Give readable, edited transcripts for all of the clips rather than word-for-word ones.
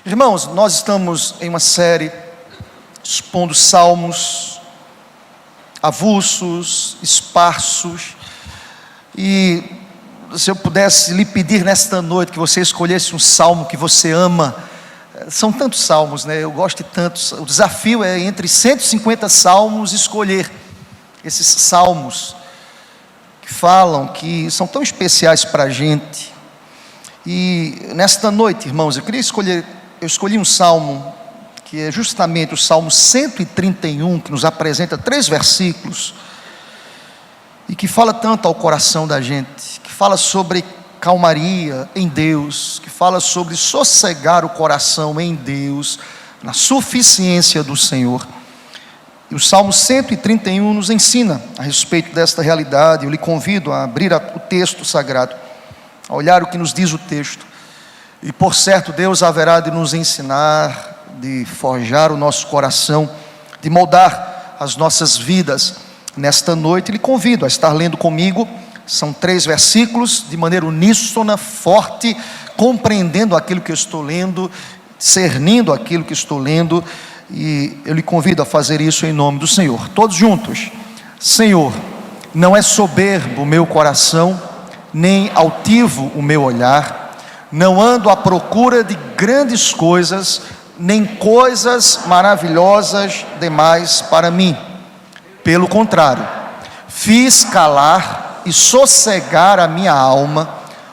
Irmãos, nós estamos em uma série expondo salmos avulsos, esparsos, e se eu pudesse lhe pedir nesta noite que você escolhesse um salmo que você ama. São tantos salmos, né? Eu gosto de tantos. O desafio é entre 150 salmos escolher esses salmos que falam, que são tão especiais para a gente. E nesta noite, irmãos, eu escolhi um salmo que é justamente o Salmo 131, que nos apresenta 3 versículos e que fala tanto ao coração da gente, que fala sobre calmaria em Deus, que fala sobre sossegar o coração em Deus, na suficiência do Senhor. E o Salmo 131 nos ensina a respeito desta realidade. Eu lhe convido a abrir o texto sagrado, a olhar o que nos diz o texto. E por certo, Deus haverá de nos ensinar, de forjar o nosso coração, de moldar as nossas vidas nesta noite. Lhe convido a estar lendo comigo. São 3 versículos, de maneira uníssona, forte, compreendendo aquilo que eu estou lendo, discernindo aquilo que estou lendo. E eu lhe convido a fazer isso em nome do Senhor. Todos juntos. Senhor, não é soberbo o meu coração, nem altivo o meu olhar. Não ando à procura de grandes coisas, nem coisas maravilhosas demais para mim. Pelo contrário, fiz calar e sossegar a minha alma,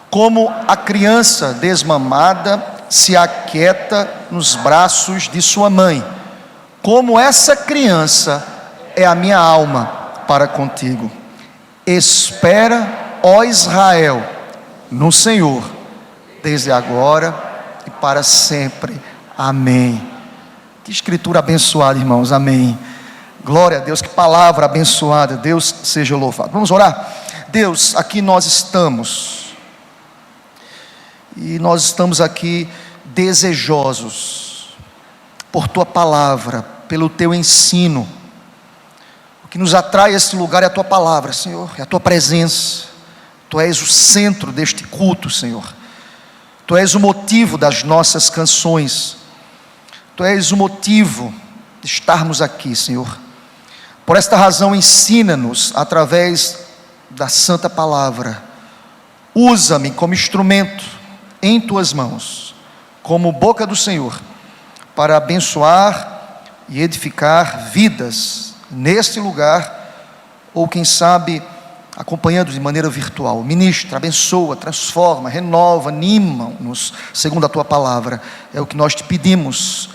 como a criança desmamada se aquieta nos braços de sua mãe. Como essa criança é a minha alma para contigo. Espera, ó Israel, no Senhor, desde agora e para sempre. Amém. Que escritura abençoada, irmãos. Amém. Glória a Deus, que palavra abençoada. Deus seja louvado. Vamos orar? Deus, aqui nós estamos, e nós estamos aqui desejosos por Tua palavra, pelo Teu ensino. O que nos atrai a este lugar é a Tua palavra, Senhor, é a Tua presença. Tu és o centro deste culto, Senhor. Tu és o motivo das nossas canções. Tu és o motivo de estarmos aqui, Senhor. Por esta razão, ensina-nos através da santa palavra. Usa-me como instrumento em Tuas mãos, como boca do Senhor, para abençoar e edificar vidas neste lugar, ou quem sabe acompanhando de maneira virtual. Ministra, abençoa, transforma, renova, anima-nos segundo a Tua palavra. É o que nós te pedimos,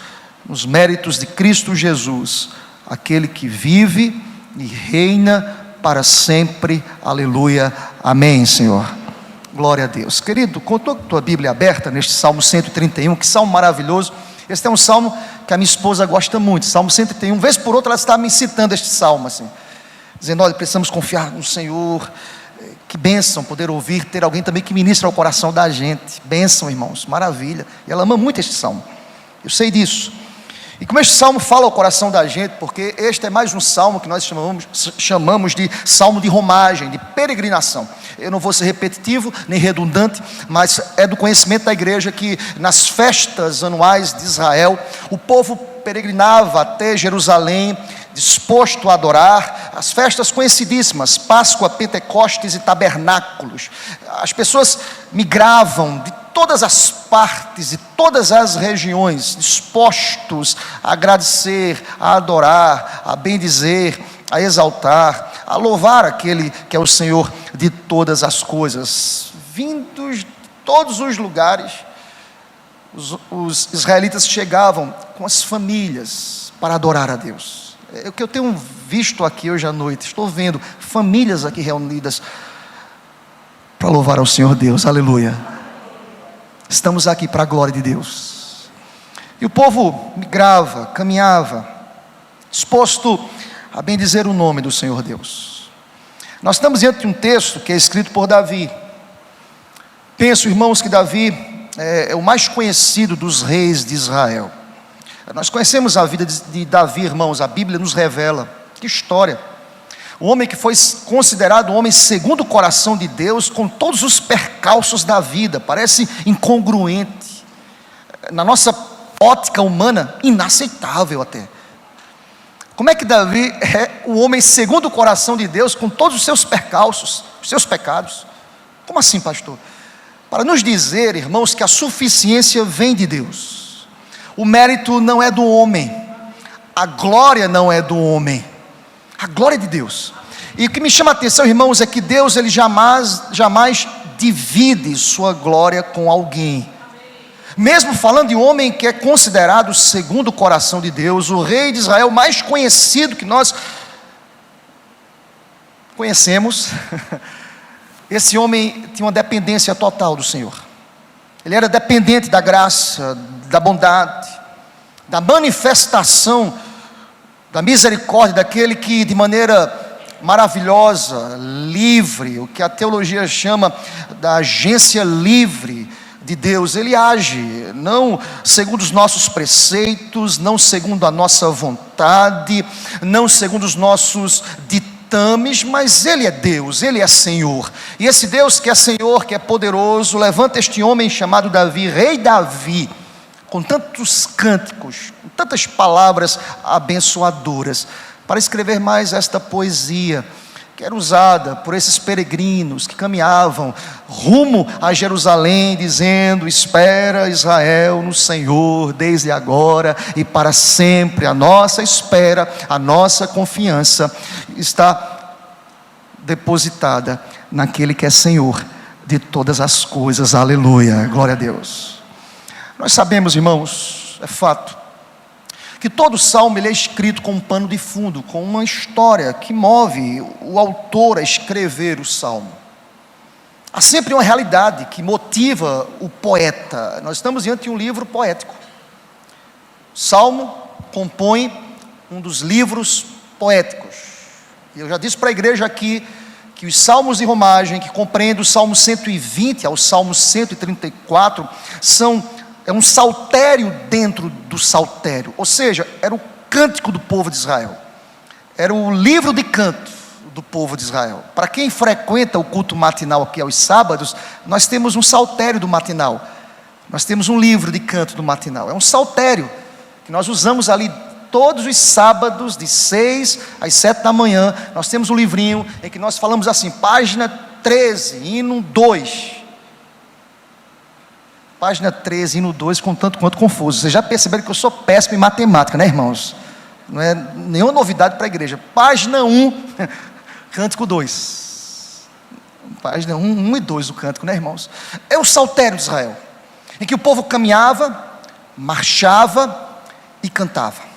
nos méritos de Cristo Jesus, aquele que vive e reina para sempre. Aleluia, amém, Senhor. Glória a Deus. Querido, com a tua Bíblia aberta neste Salmo 131, que salmo maravilhoso. Este é um salmo que a minha esposa gosta muito. Salmo 131, vez por outra ela está me citando este salmo assim, dizendo: olha, precisamos confiar no Senhor. Que bênção poder ouvir, ter alguém também que ministra ao coração da gente. Bênção, irmãos, maravilha. E ela ama muito este salmo, eu sei disso. E como este salmo fala ao coração da gente, porque este é mais um salmo que nós chamamos de salmo de romagem, de peregrinação. Eu não vou ser repetitivo nem redundante, mas é do conhecimento da igreja que nas festas anuais de Israel, o povo peregrinava até Jerusalém, disposto a adorar. As festas conhecidíssimas, Páscoa, Pentecostes e Tabernáculos. As pessoas migravam de todas as partes e todas as regiões, dispostos a agradecer, a adorar, a bendizer, a exaltar, a louvar aquele que é o Senhor de todas as coisas. Vindos de todos os lugares, os israelitas chegavam com as famílias para adorar a Deus. É o que eu tenho visto aqui hoje à noite. Estou vendo famílias aqui reunidas para louvar ao Senhor Deus. Aleluia. Estamos aqui para a glória de Deus. E o povo migrava, caminhava, disposto a bendizer o nome do Senhor Deus. Nós estamos diante de um texto que é escrito por Davi. Penso, irmãos, que Davi é o mais conhecido dos reis de Israel. Nós conhecemos a vida de Davi, irmãos. A Bíblia nos revela. Que história! O homem que foi considerado um homem segundo o coração de Deus, com todos os percalços da vida. Parece incongruente. Na nossa ótica humana, inaceitável até. Como é que Davi é o homem segundo o coração de Deus, com todos os seus percalços, os seus pecados? Como assim, pastor? Para nos dizer, irmãos, que a suficiência vem de Deus. O mérito não é do homem, a glória não é do homem, a glória é de Deus. E o que me chama a atenção, irmãos, é que Deus, ele jamais divide sua glória com alguém. Mesmo falando de um homem que é considerado segundo o coração de Deus, o rei de Israel mais conhecido que nós conhecemos, esse homem tinha uma dependência total do Senhor. Ele era dependente da graça, da bondade, da manifestação, da misericórdia daquele que de maneira maravilhosa, livre, o que a teologia chama da agência livre de Deus, ele age, não segundo os nossos preceitos, não segundo a nossa vontade, não segundo os nossos ditames, mas ele é Deus, ele é Senhor. E esse Deus que é Senhor, que é poderoso, levanta este homem chamado Davi, rei Davi, com tantos cânticos, com tantas palavras abençoadoras, para escrever mais esta poesia, que era usada por esses peregrinos que caminhavam rumo a Jerusalém, dizendo: espera Israel no Senhor, desde agora e para sempre. A nossa espera, a nossa confiança está depositada naquele que é Senhor de todas as coisas. Aleluia, glória a Deus. Nós sabemos, irmãos, é fato, que todo salmo ele é escrito com um pano de fundo, com uma história que move o autor a escrever o salmo. Há sempre uma realidade que motiva o poeta. Nós estamos diante de um livro poético. Salmo compõe um dos livros poéticos. E eu já disse para a igreja aqui que os salmos de romagem, que compreendem o Salmo 120 ao Salmo 134, é um saltério dentro do saltério, ou seja, era o cântico do povo de Israel, era o livro de canto do povo de Israel. Para quem frequenta o culto matinal aqui aos sábados, nós temos um saltério do matinal, nós temos um livro de canto do matinal, é um saltério que nós usamos ali todos os sábados, de 6 às 7 da manhã, nós temos um livrinho em que nós falamos assim, página 13, hino 2, página 13, hino 2, com tanto quanto confuso. Vocês já perceberam que eu sou péssimo em matemática, né, irmãos? Não é nenhuma novidade para a igreja. Página 1, cântico 2. Página 1 e 2 do cântico, né, irmãos? É o saltério de Israel, em que o povo caminhava, marchava e cantava.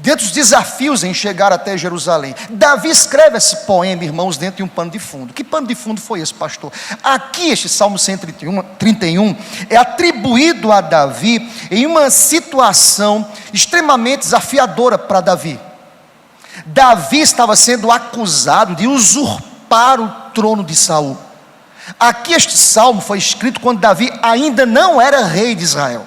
Dentro dos desafios em chegar até Jerusalém, Davi escreve esse poema, irmãos, dentro de um pano de fundo. Que pano de fundo foi esse, pastor? Aqui, este Salmo 131 é atribuído a Davi em uma situação extremamente desafiadora para Davi. Davi estava sendo acusado de usurpar o trono de Saul. Aqui este salmo foi escrito quando Davi ainda não era rei de Israel.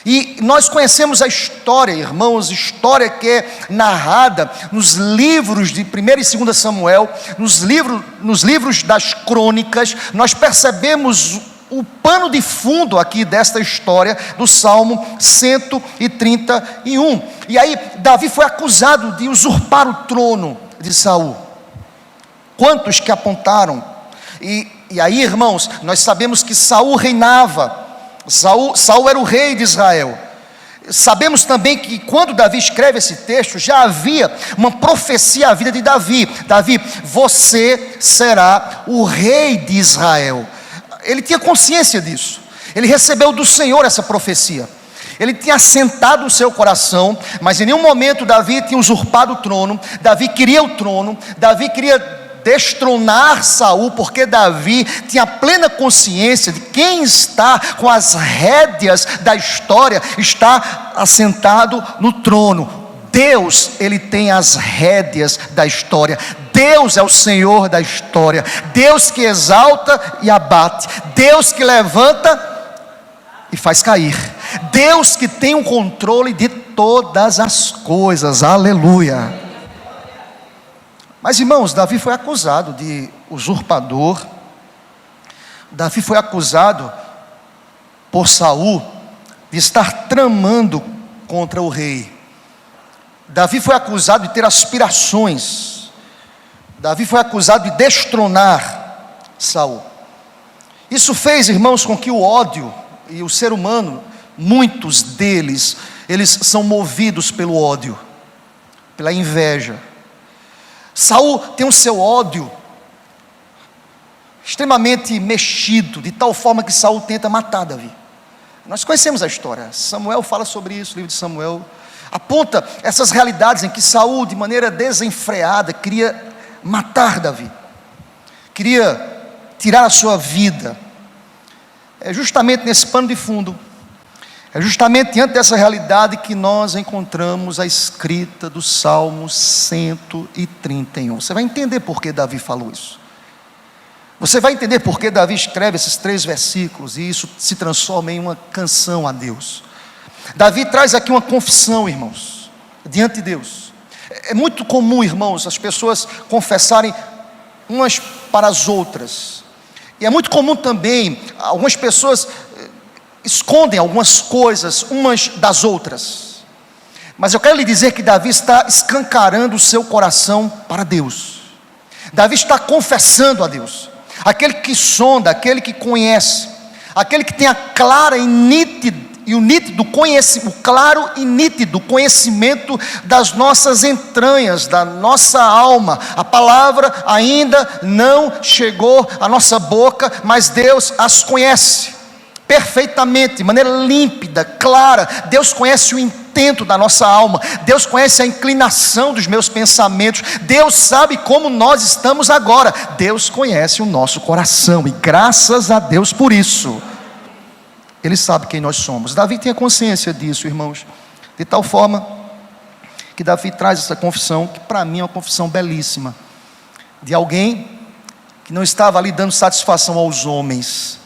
E nós conhecemos a história, irmãos, história que é narrada nos livros de 1 e 2 Samuel, nos livros das crônicas. Nós percebemos o pano de fundo aqui desta história do Salmo 131. E aí Davi foi acusado de usurpar o trono de Saul. Quantos que apontaram? E aí, irmãos, nós sabemos que Saul reinava. Saul era o rei de Israel. Sabemos também que quando Davi escreve esse texto, já havia uma profecia à vida de Davi. Davi, você será o rei de Israel. Ele tinha consciência disso. Ele recebeu do Senhor essa profecia. Ele tinha assentado o seu coração, mas em nenhum momento Davi tinha usurpado o trono. Davi queria o trono, Davi queria destronar Saul, porque Davi tinha plena consciência de quem está com as rédeas da história, está assentado no trono. Deus, ele tem as rédeas da história. Deus é o Senhor da história. Deus que exalta e abate. Deus que levanta e faz cair. Deus que tem o controle de todas as coisas. Aleluia. Mas, irmãos, Davi foi acusado de usurpador. Davi foi acusado por Saul de estar tramando contra o rei. Davi foi acusado de ter aspirações. Davi foi acusado de destronar Saul. Isso fez, irmãos, com que o ódio e o ser humano, muitos deles, eles são movidos pelo ódio, pela inveja. Saul tem o seu ódio extremamente mexido, de tal forma que Saul tenta matar Davi. Nós conhecemos a história. Samuel fala sobre isso, o livro de Samuel aponta essas realidades em que Saul, de maneira desenfreada, queria matar Davi, queria tirar a sua vida. É justamente nesse pano de fundo, é justamente diante dessa realidade que nós encontramos a escrita do Salmo 131. Você vai entender por que Davi falou isso. Você vai entender por que Davi escreve esses 3 versículos e isso se transforma em uma canção a Deus. Davi traz aqui uma confissão, irmãos, diante de Deus. É muito comum, irmãos, as pessoas confessarem umas para as outras. E é muito comum também, algumas pessoas escondem algumas coisas umas das outras. Mas eu quero lhe dizer que Davi está escancarando o seu coração para Deus. Davi está confessando a Deus. Aquele que sonda, aquele que conhece, aquele que tem a clara e nítida, e o claro e nítido conhecimento das nossas entranhas, da nossa alma. A palavra ainda não chegou à nossa boca, mas Deus as conhece perfeitamente, de maneira límpida, clara. Deus conhece o intento da nossa alma, Deus conhece a inclinação dos meus pensamentos, Deus sabe como nós estamos agora, Deus conhece o nosso coração, e graças a Deus por isso. Ele sabe quem nós somos. Davi tem a consciência disso, irmãos, de tal forma que Davi traz essa confissão, que para mim é uma confissão belíssima, de alguém que não estava ali dando satisfação aos homens,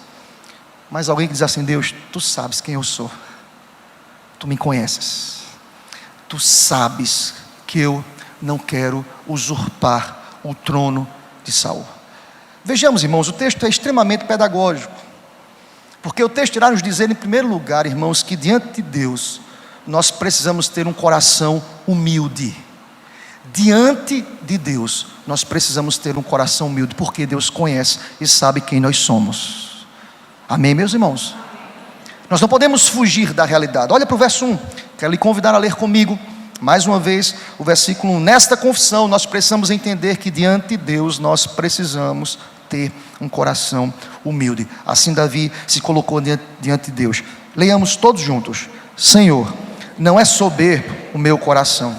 mas alguém que diz assim: Deus, tu sabes quem eu sou, tu me conheces, tu sabes que eu não quero usurpar o trono de Saul. Vejamos, irmãos, o texto é extremamente pedagógico, porque o texto irá nos dizer, em primeiro lugar, irmãos, que diante de Deus nós precisamos ter um coração humilde. Diante de Deus nós precisamos ter um coração humilde, porque Deus conhece e sabe quem nós somos. Amém, meus irmãos? Nós não podemos fugir da realidade. Olha para o verso 1, quero lhe convidar a ler comigo mais uma vez o versículo 1. Nesta confissão nós precisamos entender que diante de Deus nós precisamos ter um coração humilde. Assim Davi se colocou diante de Deus. Leiamos todos juntos. Senhor, não é soberbo o meu coração,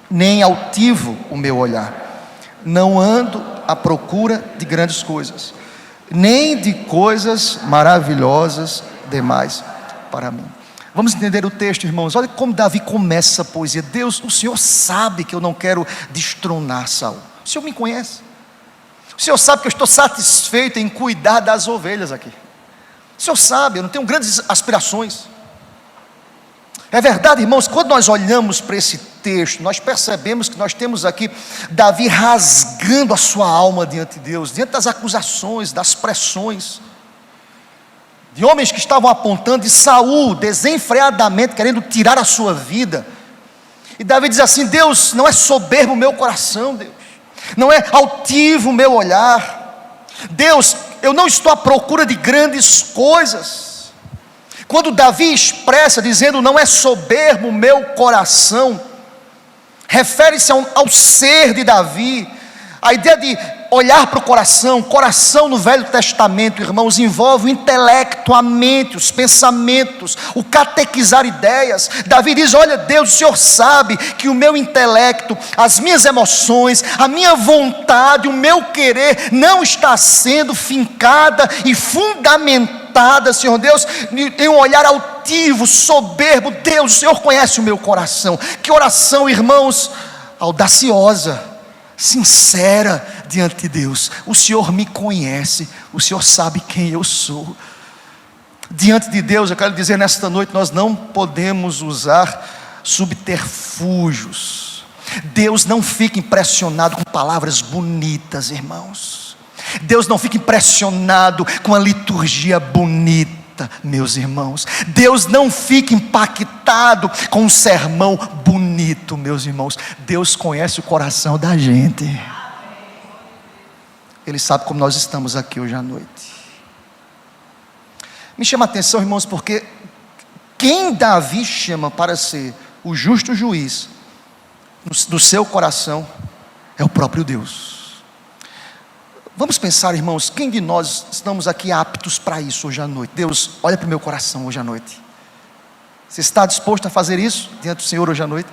nem altivo o meu olhar. Não ando à procura de grandes coisas, nem de coisas maravilhosas demais para mim. Vamos entender o texto, irmãos. Olha como Davi começa a poesia. Deus, o Senhor sabe que eu não quero destronar Saul. O Senhor me conhece. O Senhor sabe que eu estou satisfeito em cuidar das ovelhas aqui. O Senhor sabe, eu não tenho grandes aspirações. É verdade, irmãos, quando nós olhamos para esse texto, nós percebemos que nós temos aqui Davi rasgando a sua alma diante de Deus, diante das acusações, das pressões, de homens que estavam apontando, de Saul desenfreadamente querendo tirar a sua vida. E Davi diz assim: Deus, não é soberbo o meu coração, Deus, não é altivo o meu olhar, Deus, eu não estou à procura de grandes coisas. Quando Davi expressa dizendo não é soberbo o meu coração, refere-se ao ser de Davi. A ideia de olhar para o coração no Velho Testamento, irmãos, envolve o intelecto, a mente, os pensamentos, o catequizar ideias. Davi diz: olha Deus, o Senhor sabe que o meu intelecto, as minhas emoções, a minha vontade, o meu querer não está sendo fincada e fundamentada, Senhor Deus, em um olhar altivo, soberbo. Deus, o Senhor conhece o meu coração. Que oração, irmãos, audaciosa, sincera diante de Deus. O Senhor me conhece, o Senhor sabe quem eu sou. Diante de Deus, eu quero dizer nesta noite, nós não podemos usar subterfúgios. Deus não fica impressionado com palavras bonitas, irmãos. Deus não fica impressionado com a liturgia bonita. impacta, meus irmãos. Deus não fica impactado com um sermão bonito, meus irmãos. Deus conhece o coração da gente. Ele sabe como nós estamos aqui hoje à noite. Me chama a atenção, irmãos, porque quem Davi chama para ser o justo juiz do seu coração é o próprio Deus. Vamos pensar, irmãos, quem de nós estamos aqui aptos para isso hoje à noite? Deus, olha para o meu coração hoje à noite. Você está disposto a fazer isso diante do Senhor hoje à noite?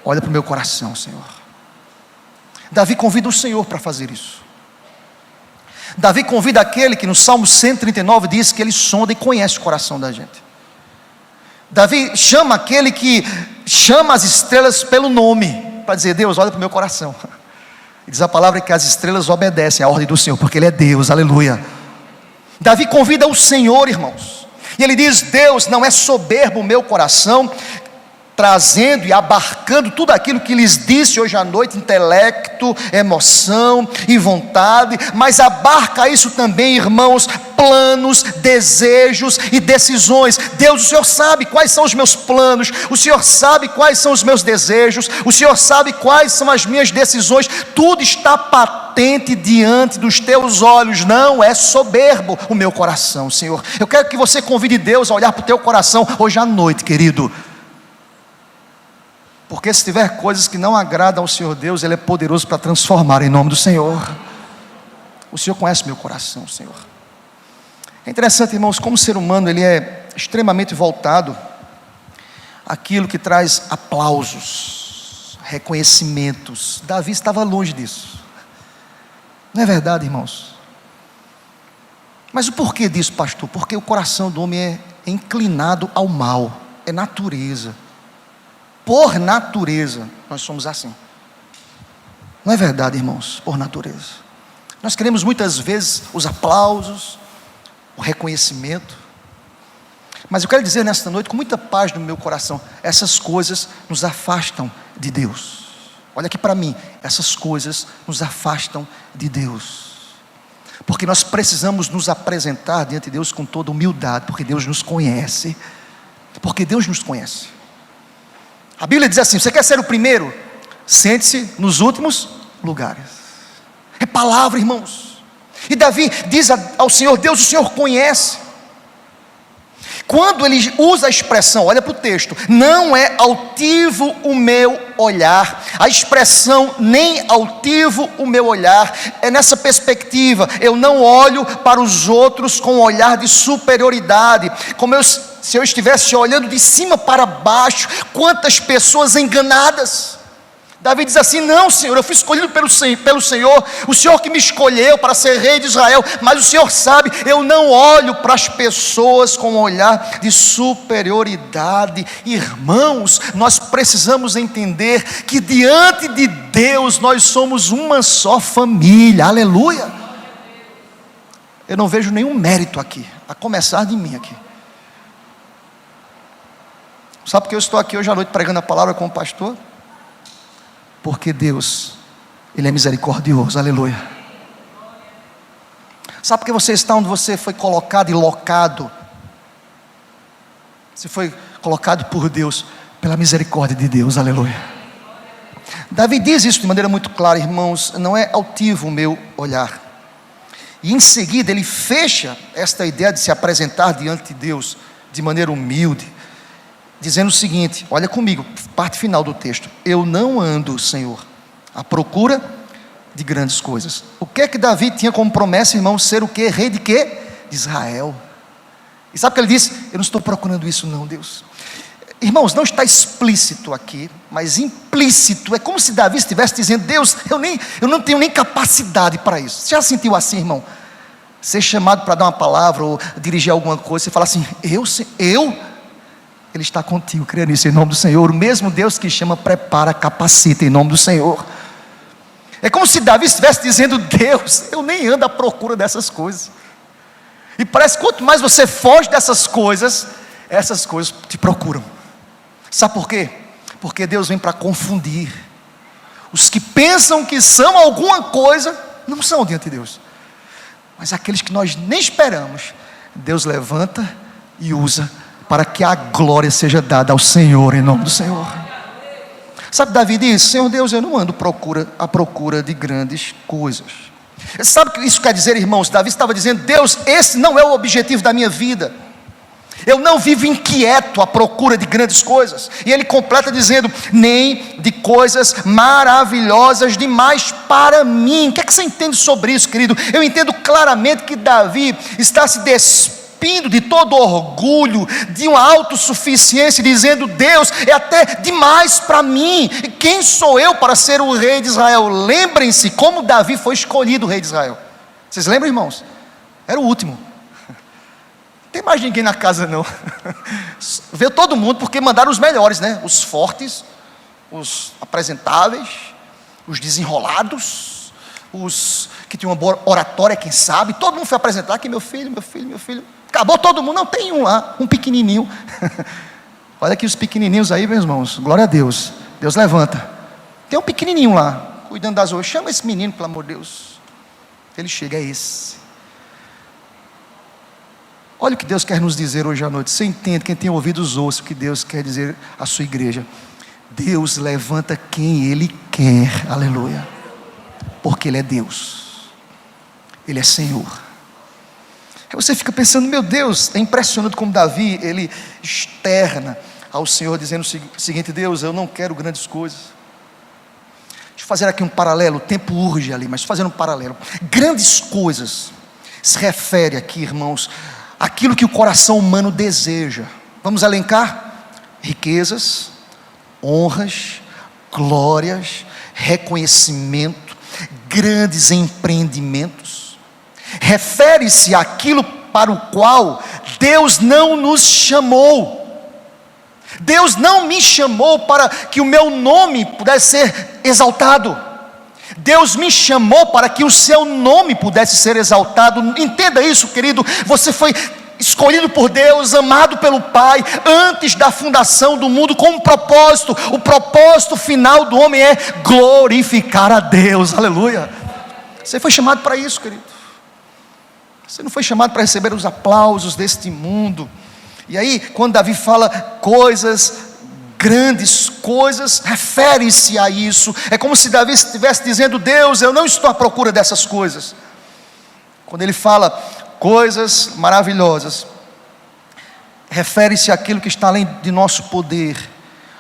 Olha para o meu coração, Senhor. Davi convida o Senhor para fazer isso. Davi convida aquele que no Salmo 139 diz que ele sonda e conhece o coração da gente. Davi chama aquele que chama as estrelas pelo nome, para dizer: Deus, olha para o meu coração. E diz a palavra que as estrelas obedecem à ordem do Senhor, porque Ele é Deus, aleluia. Davi convida o Senhor, irmãos, e ele diz: Deus, não é soberbo o meu coração, trazendo e abarcando tudo aquilo que lhes disse hoje à noite, intelecto, emoção e vontade, mas abarca isso também, irmãos, planos, desejos e decisões. Deus, o Senhor sabe quais são os meus planos, o Senhor sabe quais são os meus desejos, o Senhor sabe quais são as minhas decisões, tudo está patente diante dos teus olhos. Não é soberbo o meu coração, Senhor. Eu quero que você convide Deus a olhar para o teu coração hoje à noite, querido. Porque se tiver coisas que não agradam ao Senhor Deus, Ele é poderoso para transformar em nome do Senhor. O Senhor conhece meu coração, Senhor. É interessante, irmãos, como o ser humano ele é extremamente voltado àquilo que traz aplausos, reconhecimentos. Davi estava longe disso. Não é verdade, irmãos? Mas o porquê disso, pastor? Porque o coração do homem é inclinado ao mal, é natureza. Por natureza, nós somos assim. Não é verdade, irmãos? Por natureza. Nós queremos muitas vezes os aplausos, o reconhecimento. Mas eu quero dizer nesta noite, com muita paz no meu coração, essas coisas nos afastam de Deus. Olha aqui para mim, essas coisas nos afastam de Deus. Porque nós precisamos nos apresentar diante de Deus com toda humildade, porque Deus nos conhece. Porque Deus nos conhece. A Bíblia diz assim: você quer ser o primeiro? Sente-se nos últimos lugares. É palavra, irmãos. E Davi diz ao Senhor: Deus, o Senhor conhece. Quando ele usa a expressão, olha para o texto, não é altivo o meu olhar. A expressão nem altivo o meu olhar é nessa perspectiva. Eu não olho para os outros com um olhar de superioridade, como se eu estivesse olhando de cima para baixo. Quantas pessoas enganadas. Davi diz assim: não, Senhor, eu fui escolhido pelo Senhor, o Senhor que me escolheu para ser rei de Israel, mas o Senhor sabe, eu não olho para as pessoas com um olhar de superioridade. Irmãos, nós precisamos entender que diante de Deus nós somos uma só família, aleluia. Eu não vejo nenhum mérito aqui, a começar de mim aqui. Sabe por que eu estou aqui hoje à noite pregando a palavra como pastor? Porque Deus, Ele é misericordioso, aleluia. Sabe por que você está onde você foi colocado e locado? Você foi colocado por Deus, pela misericórdia de Deus, aleluia. Davi diz isso de maneira muito clara, irmãos: não é altivo o meu olhar. E em seguida ele fecha esta ideia de se apresentar diante de Deus de maneira humilde, dizendo o seguinte, olha comigo, parte final do texto: eu não ando, Senhor, à procura de grandes coisas. O que é que Davi tinha como promessa, irmão? Ser o quê? Rei de quê? De Israel. E sabe o que ele disse? Eu não estou procurando isso não, Deus. Irmãos, não está explícito aqui, mas implícito. É como se Davi estivesse dizendo: Deus, eu não tenho nem capacidade para isso. Você já sentiu assim, irmão? Ser chamado para dar uma palavra ou dirigir alguma coisa, você fala assim: eu? Ele está contigo, creia nisso em nome do Senhor. O mesmo Deus que chama, prepara, capacita em nome do Senhor. É como se Davi estivesse dizendo: Deus, eu nem ando à procura dessas coisas. E parece que quanto mais você foge dessas coisas, essas coisas te procuram. Sabe por quê? Porque Deus vem para confundir. Os que pensam que são alguma coisa, não são diante de Deus. Mas aqueles que nós nem esperamos, Deus levanta e usa para que a glória seja dada ao Senhor, em nome do Senhor. Sabe, Davi disse: Senhor Deus, eu não ando à procura de grandes coisas. Sabe o que isso quer dizer, irmãos? Davi estava dizendo: Deus, esse não é o objetivo da minha vida. Eu não vivo inquieto à procura de grandes coisas. E ele completa dizendo: nem de coisas maravilhosas demais para mim. O que é que você entende sobre isso, querido? Eu entendo claramente que Davi está se despindo de todo orgulho, de uma autossuficiência, dizendo: Deus é até demais para mim. E quem sou eu para ser o rei de Israel? Lembrem-se como Davi foi escolhido o rei de Israel. Vocês lembram, irmãos? Era o último. Não tem mais ninguém na casa não. Veio todo mundo porque mandaram os melhores, né? Os fortes, os apresentáveis, os desenrolados, os que tinham uma boa oratória, quem sabe. Todo mundo foi apresentar aqui: meu filho. Acabou todo mundo, não tem um lá, um pequenininho. Olha aqui os pequenininhos aí, meus irmãos, glória a Deus. Deus levanta. Tem um pequenininho lá, cuidando das ovelhas. Chama esse menino, pelo amor de Deus. Ele chega, é esse. Olha o que Deus quer nos dizer hoje à noite. Você entende, quem tem ouvidos ouça o que Deus quer dizer à sua igreja. Deus levanta quem Ele quer, aleluia, porque Ele é Deus, Ele é Senhor. Aí você fica pensando: meu Deus, é impressionante como Davi, ele externa ao Senhor, dizendo o seguinte: Deus, eu não quero grandes coisas. Deixa eu fazer aqui um paralelo, o tempo urge ali, mas fazendo um paralelo. Grandes coisas se refere aqui, irmãos, aquilo que o coração humano deseja. Vamos elencar: riquezas, honras, glórias, reconhecimento, grandes empreendimentos. Refere-se àquilo para o qual Deus não nos chamou. Deus não me chamou para que o meu nome pudesse ser exaltado. Deus me chamou para que o seu nome pudesse ser exaltado. Entenda isso, querido. Você foi escolhido por Deus, amado pelo Pai, antes da fundação do mundo, com um propósito. O propósito final do homem é glorificar a Deus, aleluia. Você foi chamado para isso, querido. Você não foi chamado para receber os aplausos deste mundo. E aí, quando Davi fala coisas, grandes coisas, refere-se a isso. É como se Davi estivesse dizendo: Deus, eu não estou à procura dessas coisas. Quando ele fala coisas maravilhosas, refere-se àquilo que está além de nosso poder,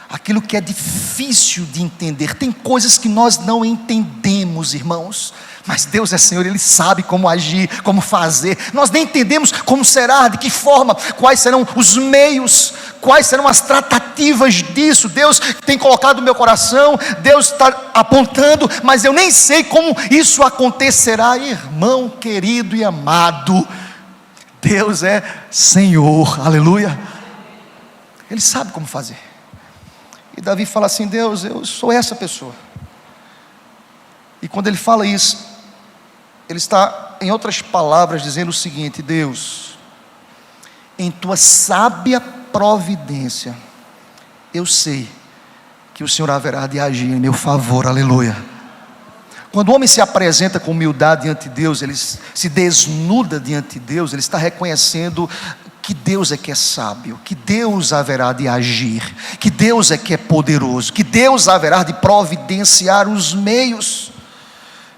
aquilo que é difícil de entender. Tem coisas que nós não entendemos, irmãos, mas Deus é Senhor, Ele sabe como agir, como fazer. Nós nem entendemos como será, de que forma, quais serão os meios, quais serão as tratativas disso. Deus tem colocado no meu coração, Deus está apontando, mas eu nem sei como isso acontecerá. Irmão querido e amado, Deus é Senhor, aleluia. Ele sabe como fazer. E Davi fala assim: Deus, eu sou essa pessoa. E quando ele fala isso, ele está, em outras palavras, dizendo o seguinte: Deus, em tua sábia providência, eu sei que o Senhor haverá de agir em meu favor, aleluia. Quando o homem se apresenta com humildade diante de Deus, ele se desnuda diante de Deus, ele está reconhecendo que Deus é que é sábio, que Deus haverá de agir, que Deus é que é poderoso, que Deus haverá de providenciar os meios.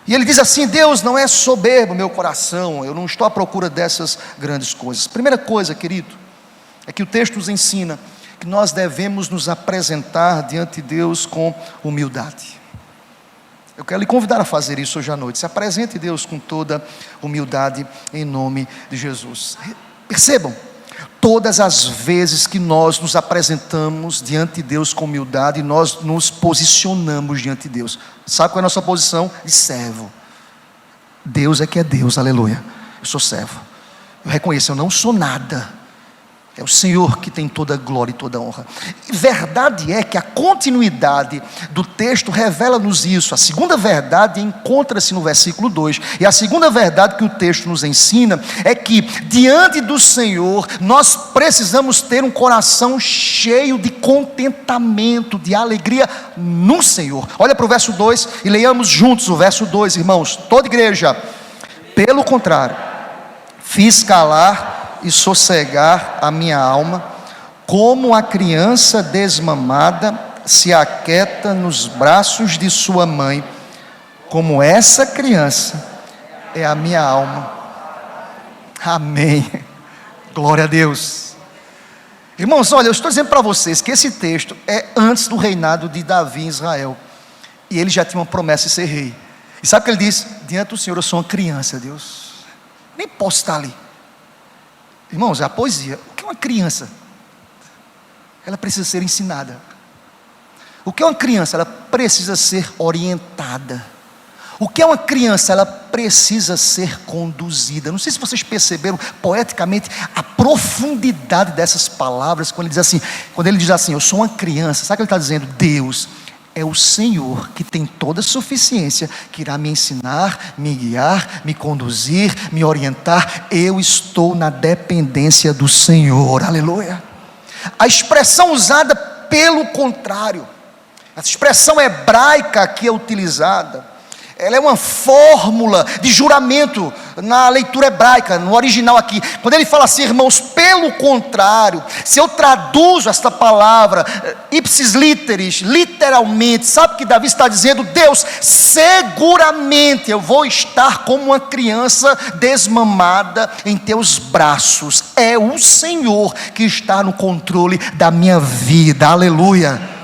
E ele diz assim: Deus, não é soberbo meu coração, eu não estou à procura dessas grandes coisas. Primeira coisa, querido, é que o texto nos ensina que nós devemos nos apresentar diante de Deus com humildade. Eu quero lhe convidar a fazer isso hoje à noite. Se apresente a Deus com toda humildade, em nome de Jesus. Percebam, todas as vezes que nós nos apresentamos diante de Deus com humildade, nós nos posicionamos diante de Deus. Sabe qual é a nossa posição? De servo. Deus é que é Deus, aleluia. Eu sou servo. Eu reconheço, eu não sou nada. É o Senhor que tem toda a glória e toda a honra. E verdade é que a continuidade do texto revela-nos isso. A segunda verdade encontra-se no versículo 2. E a segunda verdade que o texto nos ensina é que diante do Senhor nós precisamos ter um coração cheio de contentamento, de alegria no Senhor. Olha para o verso 2 e leiamos juntos o verso 2, irmãos. Toda igreja. Pelo contrário, fiz calar e sossegar a minha alma, como a criança desmamada se aquieta nos braços de sua mãe, como essa criança é a minha alma. Amém. Glória a Deus. Irmãos, olha, eu estou dizendo para vocês que esse texto é antes do reinado de Davi em Israel. E ele já tinha uma promessa de ser rei. E sabe o que ele diz? Diante do Senhor eu sou uma criança, Deus. Nem posso estar ali. Irmãos, é a poesia. O que é uma criança? Ela precisa ser ensinada. O que é uma criança? Ela precisa ser orientada. O que é uma criança? Ela precisa ser conduzida. Não sei se vocês perceberam poeticamente a profundidade dessas palavras, quando ele diz assim, eu sou uma criança. Sabe o que ele está dizendo? Deus é o Senhor que tem toda a suficiência, que irá me ensinar, me guiar, me conduzir, me orientar. Eu estou na dependência do Senhor. Aleluia. A expressão usada pelo contrário, essa expressão hebraica aqui é utilizada, ela é uma fórmula de juramento na leitura hebraica, no original aqui. Quando ele fala assim, irmãos, pelo contrário, se eu traduzo esta palavra, ipsis literis, literalmente, sabe o que Davi está dizendo? Deus, seguramente eu vou estar como uma criança desmamada em teus braços. É o Senhor que está no controle da minha vida, aleluia.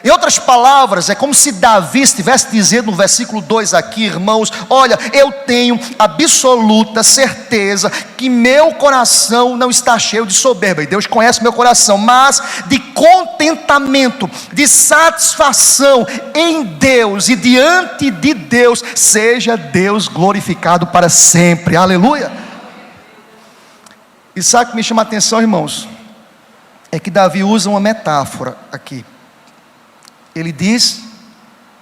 Em outras palavras, é como se Davi estivesse dizendo no versículo 2 aqui, irmãos, olha, eu tenho absoluta certeza que meu coração não está cheio de soberba, e Deus conhece meu coração, mas de contentamento, de satisfação em Deus, e diante de Deus, seja Deus glorificado para sempre, aleluia. E sabe o que me chama a atenção, irmãos? É que Davi usa uma metáfora aqui. Ele diz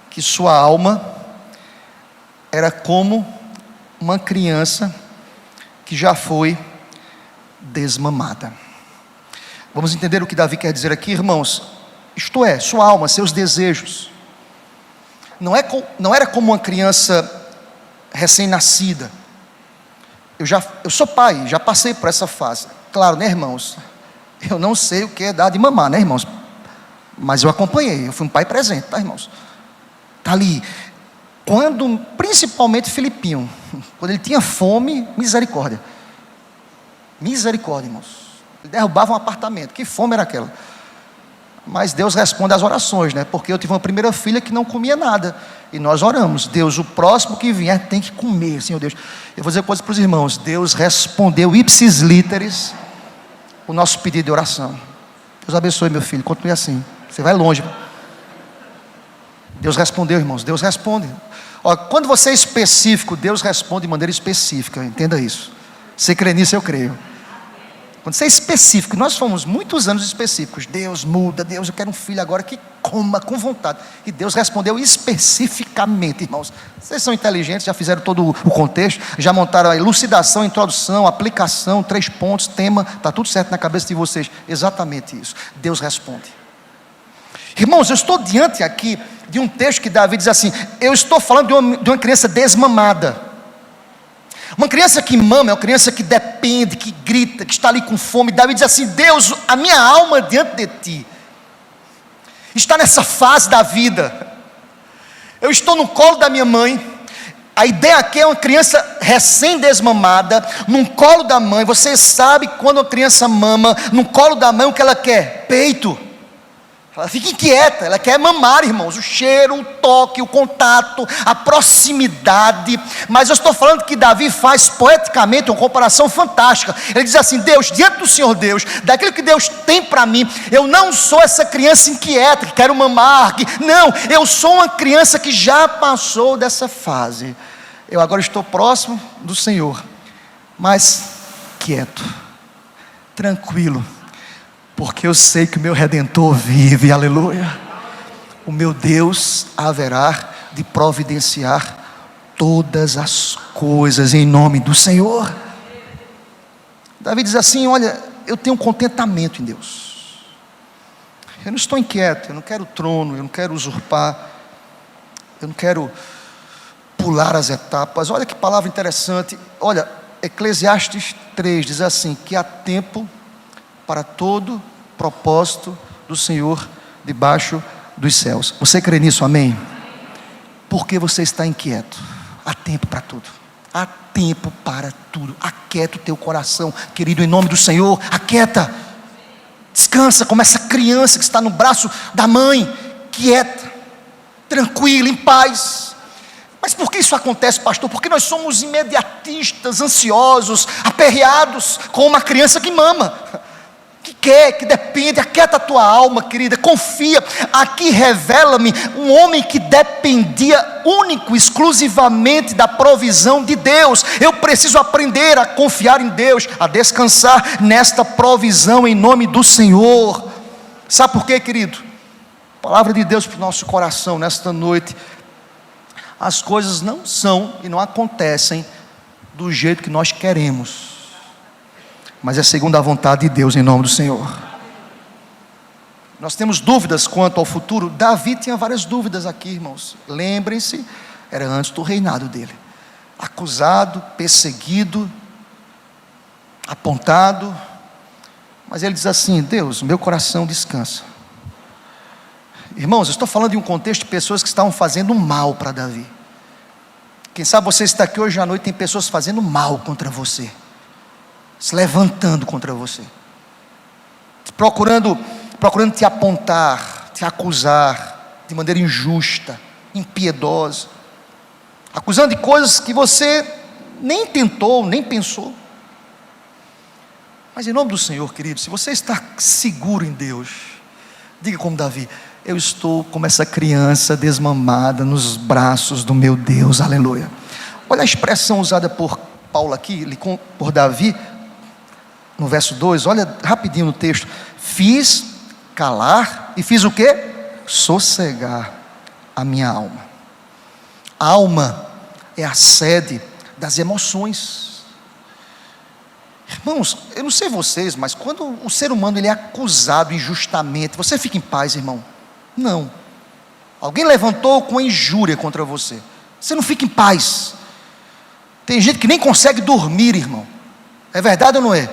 que sua alma era como uma criança que já foi desmamada. Vamos entender o que Davi quer dizer aqui, irmãos. Isto é, sua alma, seus desejos, não era como uma criança recém-nascida. Eu sou pai, já passei por essa fase. Claro, né, irmãos? Eu não sei o que é dar de mamar, né, irmãos? Mas eu acompanhei, eu fui um pai presente, tá, irmãos? Está ali. Quando, principalmente Filipinho, quando ele tinha fome, misericórdia. Misericórdia, irmãos. Ele derrubava um apartamento, que fome era aquela? Mas Deus responde às orações, né? Porque eu tive uma primeira filha que não comia nada. E nós oramos, Deus, o próximo que vier tem que comer, Senhor Deus. Eu vou dizer coisa para os irmãos, Deus respondeu ipsis literis o nosso pedido de oração. Deus abençoe, meu filho, continue assim. Você vai longe. Deus respondeu, irmãos. Deus responde. Ó, quando você é específico, Deus responde de maneira específica. Entenda isso. Você crê nisso, eu creio. Quando você é específico, nós fomos muitos anos específicos. Deus muda, Deus, eu quero um filho agora que coma com vontade. E Deus respondeu especificamente, irmãos. Vocês são inteligentes, já fizeram todo o contexto, já montaram a elucidação, introdução, aplicação, 3 pontos, tema, está tudo certo na cabeça de vocês. Exatamente isso. Deus responde. Irmãos, eu estou diante aqui de um texto que Davi diz assim, eu estou falando de uma criança desmamada. Uma criança que mama é uma criança que depende, que grita, que está ali com fome. Davi diz assim, Deus, a minha alma diante de ti está nessa fase da vida. Eu estou no colo da minha mãe. A ideia aqui é uma criança recém-desmamada, num colo da mãe. Você sabe quando a criança mama, no colo da mãe, o que ela quer? Peito. Ela fica inquieta, ela quer mamar, irmãos, o cheiro, o toque, o contato, a proximidade. Mas eu estou falando que Davi faz poeticamente uma comparação fantástica. Ele diz assim, Deus, diante do Senhor Deus, daquilo que Deus tem para mim, eu não sou essa criança inquieta, que quero mamar, não, eu sou uma criança que já passou dessa fase. Eu agora estou próximo do Senhor, mas quieto, tranquilo, porque eu sei que o meu Redentor vive, aleluia. O meu Deus haverá de providenciar todas as coisas em nome do Senhor. Davi diz assim, olha, eu tenho contentamento em Deus. Eu não estou inquieto, eu não quero trono, eu não quero usurpar, eu não quero pular as etapas. Olha que palavra interessante. Olha, Eclesiastes 3 diz assim, que há tempo para todo propósito do Senhor debaixo dos céus. Você crê nisso, amém? Por que você está inquieto? Há tempo para tudo. Há tempo para tudo. Aquieta o teu coração, querido, em nome do Senhor. Aquieta. Descansa como essa criança que está no braço da mãe. Quieta, tranquila, em paz. Mas por que isso acontece, pastor? Porque nós somos imediatistas, ansiosos, aperreados, como uma criança que mama, que quer, que depende. Aquieta a tua alma, querida, confia. Aqui revela-me um homem que dependia único, exclusivamente da provisão de Deus. Eu preciso aprender a confiar em Deus, a descansar nesta provisão em nome do Senhor. Sabe por quê, querido? Palavra de Deus para o nosso coração nesta noite. As coisas não são e não acontecem do jeito que nós queremos, mas é segundo a vontade de Deus em nome do Senhor. Nós temos dúvidas quanto ao futuro. Davi tinha várias dúvidas aqui, irmãos. Lembrem-se, era antes do reinado dele. Acusado, perseguido, apontado. Mas ele diz assim: Deus, meu coração descansa. Irmãos, eu estou falando de um contexto de pessoas que estavam fazendo mal para Davi. Quem sabe você está aqui hoje à noite, tem pessoas fazendo mal contra você, se levantando contra você, procurando te apontar, te acusar de maneira injusta, impiedosa, acusando de coisas que você nem tentou, nem pensou. Mas em nome do Senhor, querido, se você está seguro em Deus, diga como Davi: eu estou como essa criança desmamada nos braços do meu Deus, aleluia. Olha a expressão usada por Paulo aqui, por Davi, no verso 2, olha rapidinho no texto. Fiz calar e fiz o quê? Sossegar a minha alma. A alma é a sede das emoções. Irmãos, eu não sei vocês, mas quando o ser humano ele é acusado injustamente, você fica em paz, irmão? Não. Alguém levantou com injúria contra você, você não fica em paz. Tem gente que nem consegue dormir, irmão. É verdade ou não é?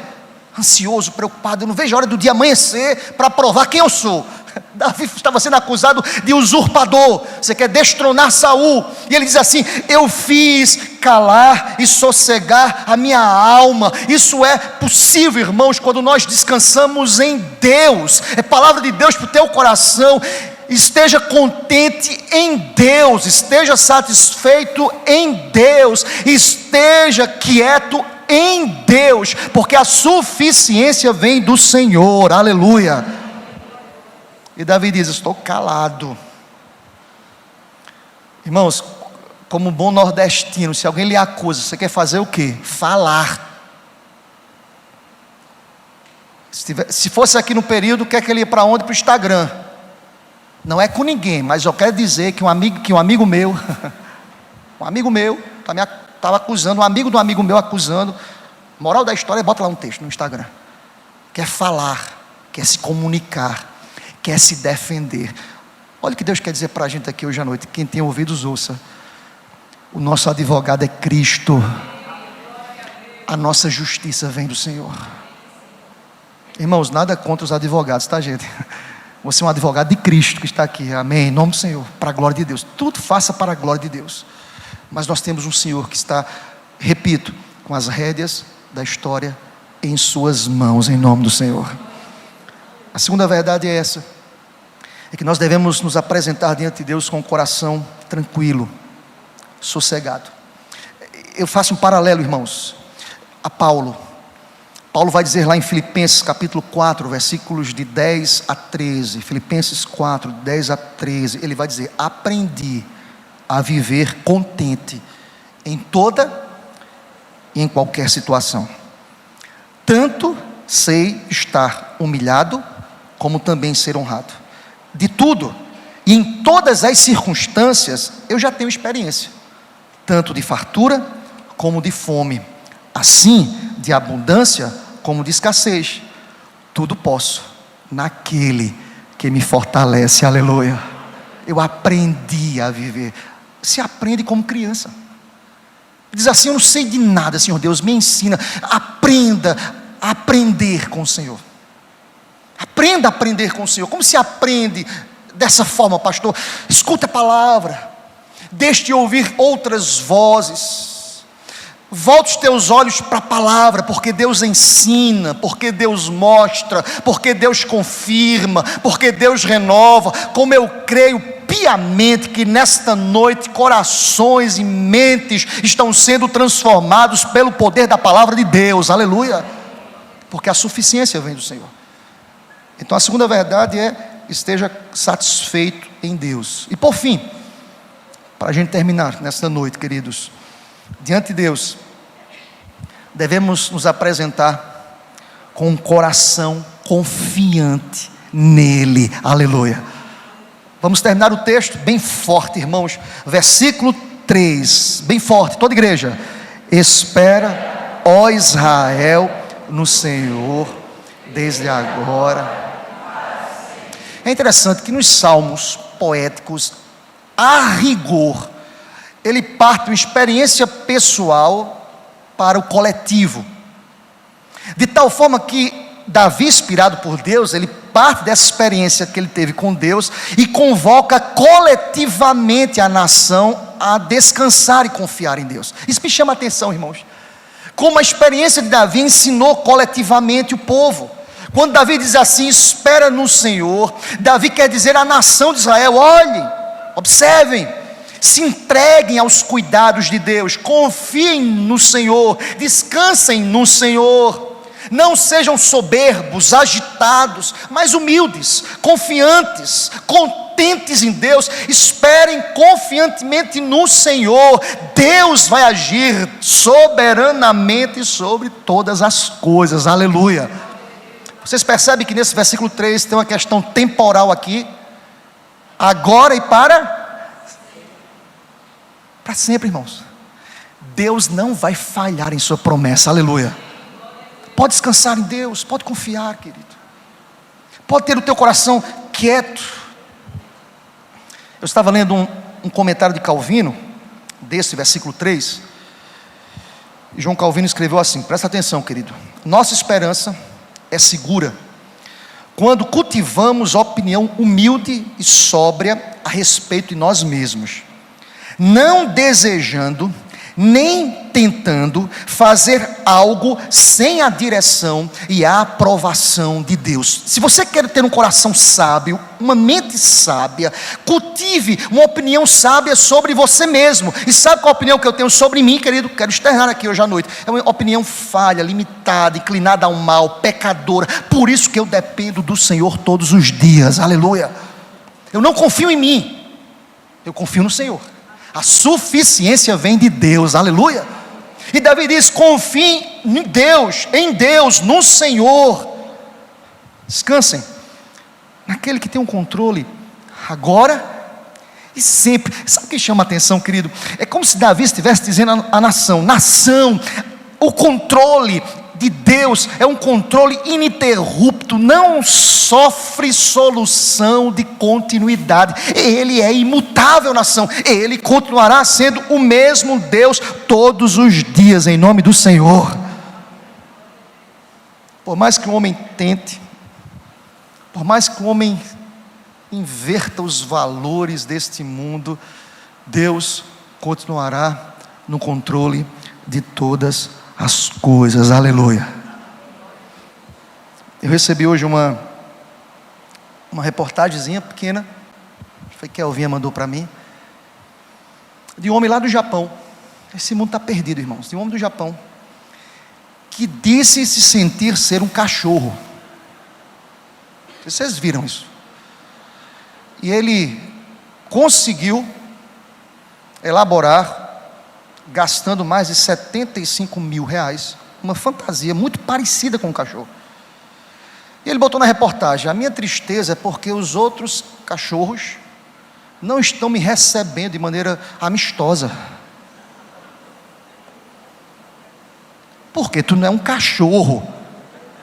Ansioso, preocupado. Eu não vejo a hora do dia amanhecer para provar quem eu sou. Davi estava sendo acusado de usurpador. Você quer destronar Saul. E ele diz assim: eu fiz calar e sossegar a minha alma. Isso é possível, irmãos, quando nós descansamos em Deus. É palavra de Deus para o teu coração. Esteja contente em Deus, esteja satisfeito em Deus, esteja quieto em Deus, porque a suficiência vem do Senhor, aleluia. E Davi diz: estou calado. Irmãos, como um bom nordestino, se alguém lhe acusa, você quer fazer o quê? Falar. Se fosse aqui no período, quer que ele ia para onde? Para o Instagram. Não é com ninguém, mas eu quero dizer que um amigo meu estava acusando, um amigo do amigo meu acusando. Moral da história, bota lá um texto no Instagram. Quer falar, quer se comunicar, quer se defender. Olha o que Deus quer dizer para a gente aqui hoje à noite. Quem tem ouvidos, ouça. O nosso advogado é Cristo. A nossa justiça vem do Senhor. Irmãos, nada contra os advogados, tá, gente? Você é um advogado de Cristo que está aqui, amém, em nome do Senhor, para a glória de Deus. Tudo faça para a glória de Deus. Mas nós temos um Senhor que está, repito, com as rédeas da história em suas mãos, em nome do Senhor. A segunda verdade é essa: é que nós devemos nos apresentar diante de Deus com o coração tranquilo, sossegado. Eu faço um paralelo, irmãos, a Paulo. Paulo vai dizer lá em Filipenses capítulo 4, versículos de 10 a 13, Filipenses 4, 10 a 13, ele vai dizer: aprendi a viver contente em toda e em qualquer situação. Tanto sei estar humilhado, como também ser honrado. De tudo e em todas as circunstâncias eu já tenho experiência, tanto de fartura como de fome, assim de abundância como de escassez. Tudo posso naquele que me fortalece, aleluia. Eu aprendi a viver. Se aprende como criança. Diz assim: eu não sei de nada, Senhor Deus, me ensina. Aprenda a aprender com o Senhor. Aprenda a aprender com o Senhor. Como se aprende dessa forma, pastor? Escuta a palavra, deixe de ouvir outras vozes. Volte os teus olhos para a palavra, porque Deus ensina, porque Deus mostra, porque Deus confirma, porque Deus renova. Como eu creio piamente que nesta noite corações e mentes estão sendo transformados pelo poder da palavra de Deus, aleluia, porque a suficiência vem do Senhor. Então a segunda verdade é: esteja satisfeito em Deus. E por fim, para a gente terminar nesta noite, queridos, diante de Deus, devemos nos apresentar com um coração confiante nele, aleluia. Vamos terminar o texto bem forte, irmãos, versículo 3, bem forte, toda igreja: espera, ó Israel, no Senhor, desde agora. É interessante que nos salmos poéticos, a rigor, ele parte de uma experiência pessoal para o coletivo, de tal forma que Davi, inspirado por Deus, ele parte dessa experiência que ele teve com Deus e convoca coletivamente a nação a descansar e confiar em Deus. Isso me chama a atenção, irmãos, como a experiência de Davi ensinou coletivamente o povo. Quando Davi diz assim: espera no Senhor, Davi quer dizer à nação de Israel: olhem, observem, se entreguem aos cuidados de Deus, confiem no Senhor, descansem no Senhor. Não sejam soberbos, agitados, mas humildes, confiantes, contentes em Deus. Esperem confiantemente no Senhor. Deus vai agir soberanamente sobre todas as coisas, aleluia. Vocês percebem que nesse versículo 3 tem uma questão temporal aqui: agora e para sempre, irmãos. Deus não vai falhar em sua promessa, aleluia. Pode descansar em Deus, pode confiar, querido. Pode ter o teu coração quieto. Eu estava lendo um comentário de Calvino, desse versículo 3. E João Calvino escreveu assim, presta atenção, querido: nossa esperança é segura quando cultivamos opinião humilde e sóbria a respeito de nós mesmos, não desejando nem tentando fazer algo sem a direção e a aprovação de Deus. Se você quer ter um coração sábio, uma mente sábia, cultive uma opinião sábia sobre você mesmo. E sabe qual a opinião que eu tenho sobre mim, querido? Quero externar aqui hoje à noite. É uma opinião falha, limitada, inclinada ao mal, pecadora. Por isso que eu dependo do Senhor todos os dias, aleluia. Eu não confio em mim, eu confio no Senhor. A suficiência vem de Deus, aleluia. E Davi diz: confiem em Deus, no Senhor. Descansem naquele que tem um controle agora e sempre. Sabe o que chama a atenção, querido? É como se Davi estivesse dizendo à nação: o controle de Deus é um controle ininterrupto, não sofre solução de continuidade. Ele é imutável, nação. Ele continuará sendo o mesmo Deus todos os dias, em nome do Senhor. Por mais que o homem tente, por mais que o homem inverta os valores deste mundo, Deus continuará no controle de todas as coisas, aleluia. Eu recebi hoje uma reportagemzinha pequena, foi que a Elvinha mandou para mim, de um homem lá do Japão. Esse mundo está perdido, irmãos. De um homem do Japão que disse se sentir ser um cachorro. Vocês viram isso? E ele conseguiu elaborar, gastando mais de 75 mil reais, uma fantasia muito parecida com um cachorro. E ele botou na reportagem: a minha tristeza é porque os outros cachorros não estão me recebendo de maneira amistosa. Porque tu não é um cachorro.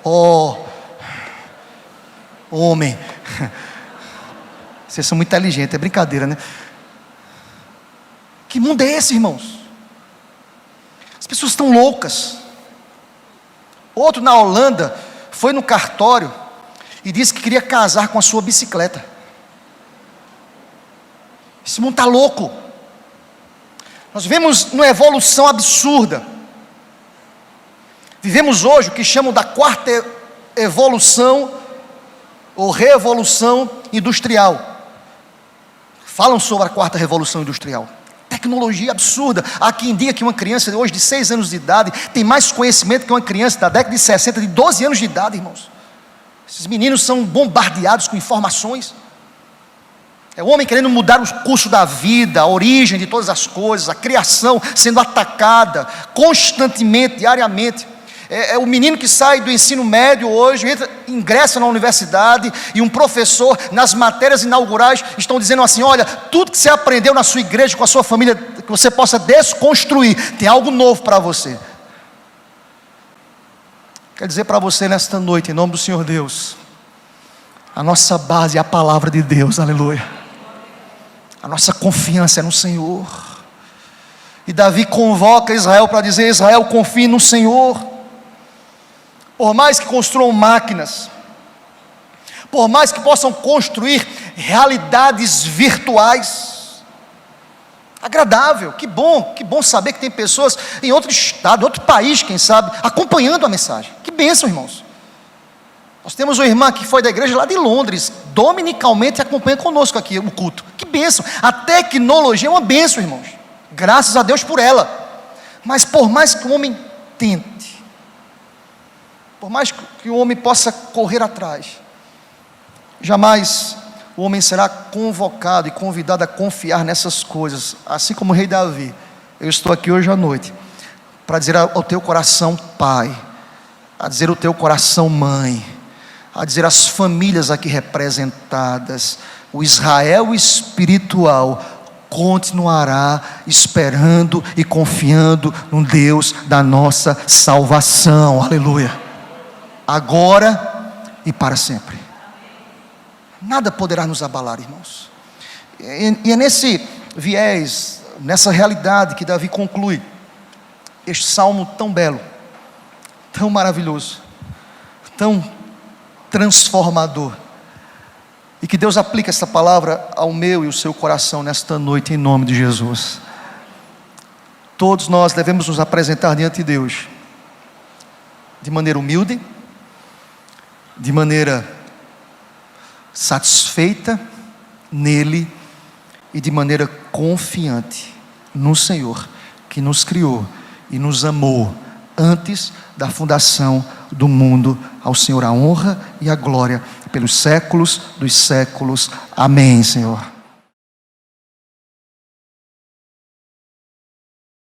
Oh, homem, vocês são muito inteligentes, é brincadeira, né? Que mundo é esse, irmãos? pessoas estão loucas. Outro na Holanda foi no cartório e disse que queria casar com a sua bicicleta. Esse mundo está louco. Nós vivemos numa evolução absurda. Vivemos hoje o que chamam da quarta evolução ou revolução industrial. Falam sobre a quarta revolução industrial. Tecnologia absurda. Há quem diga que uma criança hoje de 6 anos de idade tem mais conhecimento que uma criança da década de 60, de 12 anos de idade, irmãos. Esses meninos são bombardeados com informações. É o homem querendo mudar o curso da vida, a origem de todas as coisas, a criação sendo atacada constantemente, diariamente. É o menino que sai do ensino médio hoje, ingressa na universidade, e um professor, nas matérias inaugurais, estão dizendo assim: olha, tudo que você aprendeu na sua igreja, com a sua família, que você possa desconstruir, tem algo novo para você. Quero dizer para você nesta noite, em nome do Senhor Deus, a nossa base é a palavra de Deus, aleluia. A nossa confiança é no Senhor. E Davi convoca Israel para dizer: Israel, confie no Senhor. Por mais que construam máquinas, por mais que possam construir realidades virtuais, agradável, que bom saber que tem pessoas em outro estado, em outro país, quem sabe, acompanhando a mensagem. Que bênção, irmãos. Nós temos uma irmã que foi da igreja lá de Londres, dominicalmente acompanha conosco aqui o culto. Que bênção. A tecnologia é uma bênção, irmãos. Graças a Deus por ela. Mas por mais que o homem tente, por mais que o homem possa correr atrás, jamais o homem será convocado e convidado a confiar nessas coisas. Assim como o rei Davi, eu estou aqui hoje à noite para dizer ao teu coração, pai, a dizer ao teu coração, mãe, a dizer às famílias aqui representadas: o Israel espiritual continuará esperando e confiando no Deus da nossa salvação, aleluia, agora e para sempre. Nada poderá nos abalar, irmãos. E é nesse viés, nessa realidade que Davi conclui este salmo tão belo, tão maravilhoso, tão transformador, e que Deus aplica essa palavra ao meu e ao seu coração nesta noite, em nome de Jesus. Todos nós devemos nos apresentar diante de Deus de maneira humilde, de maneira satisfeita nele e de maneira confiante no Senhor, que nos criou e nos amou antes da fundação do mundo. Ao Senhor a honra e a glória pelos séculos dos séculos. Amém, Senhor.